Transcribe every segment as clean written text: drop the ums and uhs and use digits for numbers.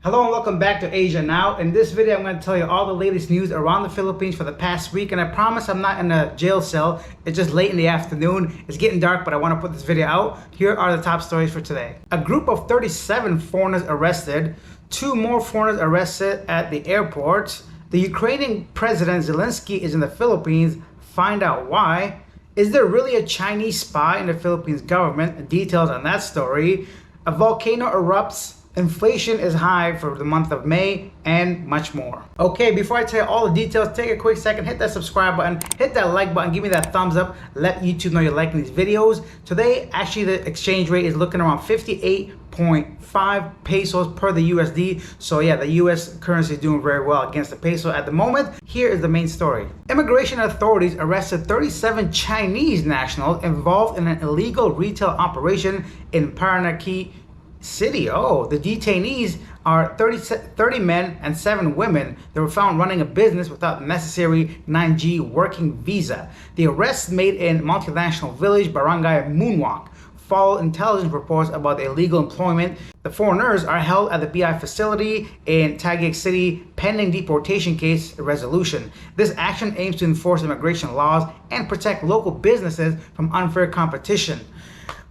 Hello and welcome back to Asia Now. In this video, I'm going to tell you all the latest news around the Philippines for the past week. And I promise I'm not in a jail cell. It's just late in the afternoon. It's getting dark, but I want to put this video out. Here are the top stories for today. A group of 37 foreigners arrested. 2 more foreigners arrested at the airport. The Ukrainian President Zelensky is in the Philippines. Find out why. Is there really a Chinese spy in the Philippines government? Details on that story. A volcano erupts. Inflation is high for the month of May, and much more. Okay, before I tell you all the details, take a quick second, hit that subscribe button, hit that like button, give me that thumbs up, let YouTube know you're liking these videos. Today, actually the exchange rate is looking around 58.5 pesos per the USD. So yeah, the US currency is doing very well against the peso at the moment. Here is the main story. Immigration authorities arrested 37 Chinese nationals involved in an illegal retail operation in Paranaque City. Oh, the detainees are 30 men and 7 women. They were found running a business without the necessary 9G working visa. The arrests made in multinational village Barangay Moonwalk followed intelligence reports about the illegal employment. The foreigners are held at the BI facility in Taguig City pending deportation case resolution. This action aims to enforce immigration laws and protect local businesses from unfair competition.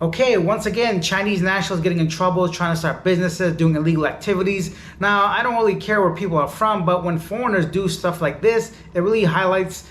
Okay, once again, Chinese nationals getting in trouble, trying to start businesses, doing illegal activities. Now, I don't really care where people are from, but when foreigners do stuff like this, it really highlights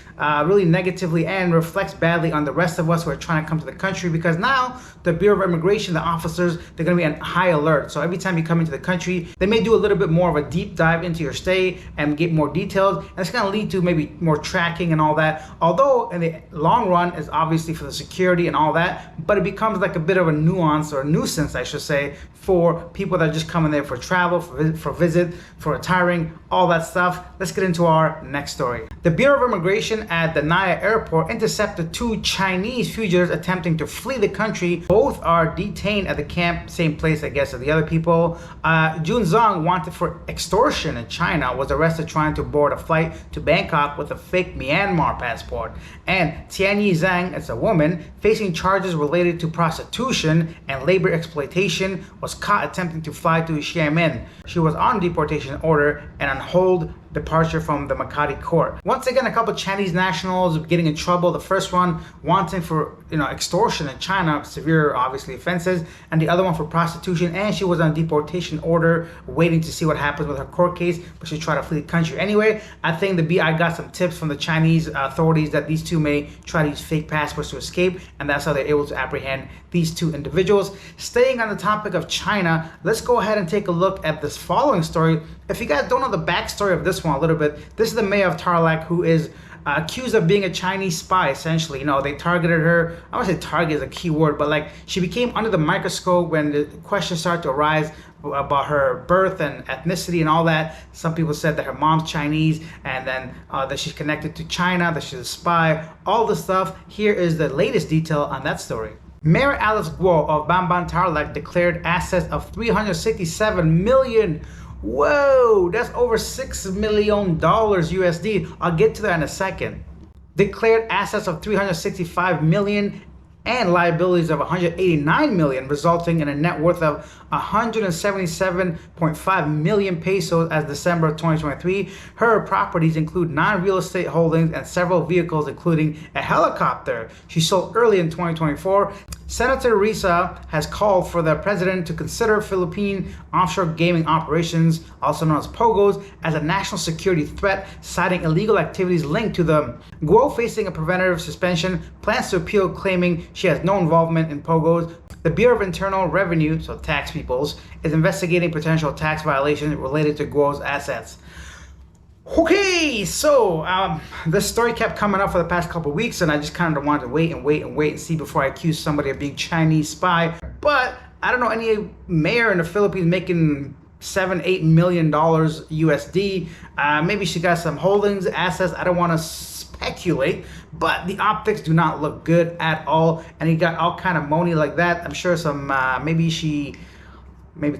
really negatively and reflects badly on the rest of us who are trying to come to the country, because now the Bureau of Immigration, the officers, they're going to be on high alert. So every time you come into the country, they may do a little bit more of a deep dive into your stay and get more details. And it's going to lead to maybe more tracking and all that. Although in the long run, it's obviously for the security and all that, but it becomes like a bit of a nuance or a nuisance, I should say, for people that are just coming there for travel, for visit, for retiring, all that stuff. Let's get into our next story. The Bureau of Immigration at the Naya airport intercepted 2 Chinese fugitives attempting to flee the country. Both are detained at the camp, same place, I guess, as the other people. Jun Zong, wanted for extortion in China, was arrested trying to board a flight to Bangkok with a fake Myanmar passport. And Tianyi Zhang, it's a woman, facing charges related to prostitution and labor exploitation, was caught attempting to fly to Xiamen. She was on deportation order and on hold departure from the Makati court. Once again, a couple Chinese nationals getting in trouble. The first one wanting for extortion in China, severe obviously offenses, and the other one for prostitution, and she was on deportation order waiting to see what happens with her court case, but she tried to flee the country anyway. I think the BI got some tips from the Chinese authorities that these 2 may try to use fake passports to escape, and that's how they're able to apprehend these 2 individuals. Staying on the topic of China, let's go ahead and take a look at this following story. If you guys don't know the backstory of this one a little bit, this is the mayor of Tarlac who is accused of being a Chinese spy, essentially. They targeted her. I would say target is a key word, but like she became under the microscope when the questions started to arise about her birth and ethnicity and all that. Some people said that her mom's Chinese, and then that she's connected to China, that she's a spy, all this stuff. Here is the latest detail on that story. Mayor Alice Guo of Bamban Tarlac declared assets of 367 million. Whoa, that's over $6 million USD. I'll get to that in a second. Declared assets of 365 million and liabilities of 189 million, resulting in a net worth of 177.5 million pesos as December of 2023. Her properties include non-real estate holdings and several vehicles, including a helicopter she sold early in 2024. Senator Risa has called for the president to consider Philippine offshore gaming operations, also known as POGOs, as a national security threat, citing illegal activities linked to them. Guo, facing a preventative suspension, plans to appeal, claiming she has no involvement in POGOs. The Bureau of Internal Revenue, so tax peoples, is investigating potential tax violations related to Guo's assets. Okay, so this story kept coming up for the past couple of weeks, and I just kind of wanted to wait and see before I accuse somebody of being Chinese spy. But I don't know any mayor in the Philippines making $7-8 million USD. Maybe she got some holdings, assets. I don't want to speculate, but the optics do not look good at all. And he got all kind of money like that. I'm sure some maybe she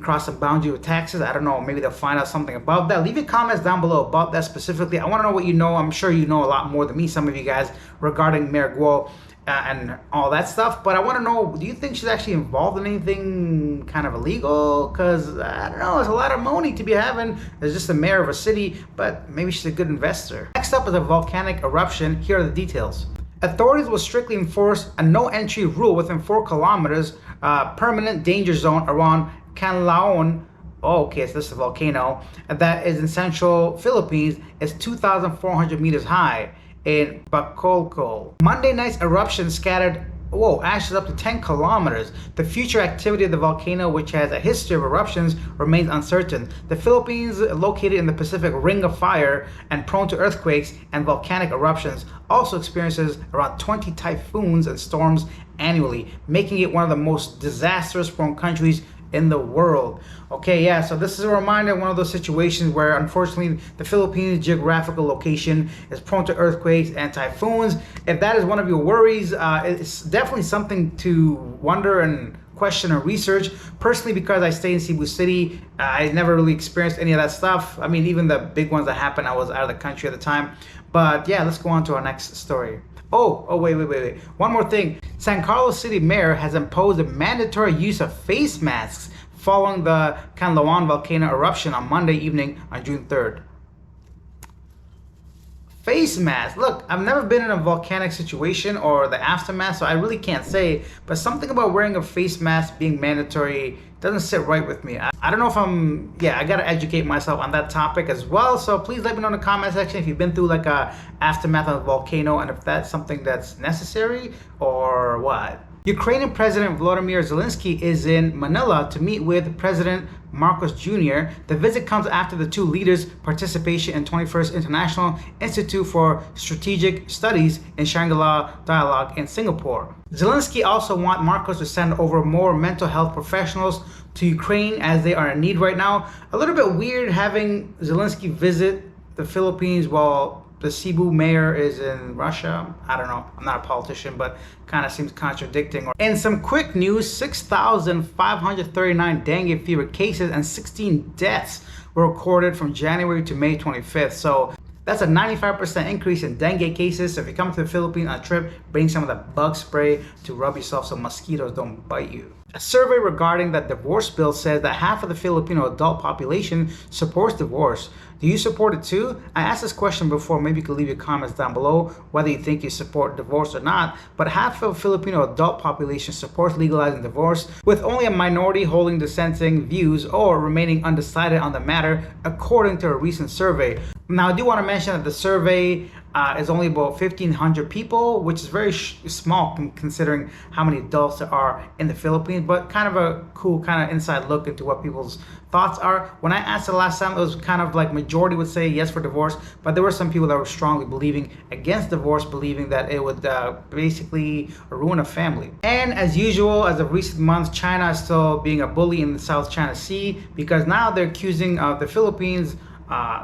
cross some boundary with taxes. I don't know. Maybe they'll find out something about that. Leave your comments down below about that specifically. I want to know what you know. I'm sure you know a lot more than me, some of you guys, regarding Mayor Guo. and all that stuff. But I want to know, do you think she's actually involved in anything kind of illegal? Because I don't know, there's a lot of money to be having as just the mayor of a city, but maybe she's a good investor. Next up is a volcanic eruption. Here are the details. Authorities will strictly enforce a no entry rule within 4 kilometers permanent danger zone around Canlaon. Oh, okay, so this is a volcano that is in central Philippines. It's 2,400 meters high in Bacolco. Monday night's eruption scattered ashes up to 10 kilometers. The future activity of the volcano, which has a history of eruptions, remains uncertain. The Philippines, located in the Pacific Ring of Fire and prone to earthquakes and volcanic eruptions, also experiences around 20 typhoons and storms annually, making it one of the most disastrous-prone countries in the world. Okay, yeah, so this is a reminder of one of those situations where unfortunately the Philippines' geographical location is prone to earthquakes and typhoons. If that is one of your worries, it's definitely something to wonder and question and research. Personally, because I stay in Cebu City, I never really experienced any of that stuff. I mean, even the big ones that happened, I was out of the country at the time. But yeah, let's go on to our next story. Wait. One more thing. San Carlos City Mayor has imposed a mandatory use of face masks following the Canlaon volcano eruption on Monday evening on June 3rd. Face mask. Look, I've never been in a volcanic situation or the aftermath, so I really can't say, but something about wearing a face mask being mandatory doesn't sit right with me. I don't know if I gotta educate myself on that topic as well, so please let me know in the comment section if you've been through like a aftermath of a volcano and if that's something that's necessary or what. Ukrainian President Volodymyr Zelensky is in Manila to meet with President Marcos Jr. The visit comes after the two leaders' participation in 21st International Institute for Strategic Studies in Shangri-La Dialogue in Singapore. Zelensky also wants Marcos to send over more mental health professionals to Ukraine as they are in need right now. A little bit weird having Zelensky visit the Philippines while the Cebu mayor is in Russia. I don't know. I'm not a politician, but kind of seems contradicting. In some quick news, 6,539 dengue fever cases and 16 deaths were recorded from January to May 25th. So that's a 95% increase in dengue cases. So if you come to the Philippines on a trip, bring some of the bug spray to rub yourself so mosquitoes don't bite you. A survey regarding the divorce bill says that half of the Filipino adult population supports divorce. Do you support it too? I asked this question before. Maybe you could leave your comments down below whether you think you support divorce or not. But half of the Filipino adult population supports legalizing divorce, with only a minority holding dissenting views or remaining undecided on the matter, according to a recent survey. Now, I do want to mention that the survey is only about 1,500 people, which is very small considering how many adults there are in the Philippines, but kind of a cool kind of inside look into what people's thoughts are. When I asked the last time, it was kind of like majority would say yes for divorce, but there were some people that were strongly believing against divorce, believing that it would basically ruin a family. And as usual, as of recent months, China is still being a bully in the South China Sea, because now they're accusing the Philippines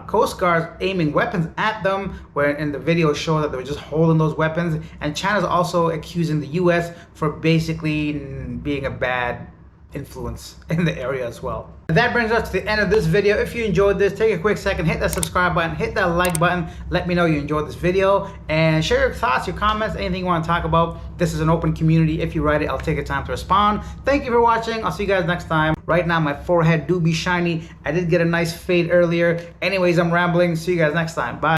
Coast Guards aiming weapons at them, where in the video show that they were just holding those weapons. And China's also accusing the US for basically being a bad influence in the area as well. And that brings us to the end of this video. If you enjoyed this, take a quick second, hit that subscribe button, hit that like button, let me know you enjoyed this video, and share your thoughts, your comments, anything you want to talk about. This is an open community. If you write it, I'll take the time to respond. Thank you for watching. I'll see you guys next time. Right now my forehead do be shiny. I did get a nice fade earlier. Anyways, I'm rambling. See you guys next time. Bye.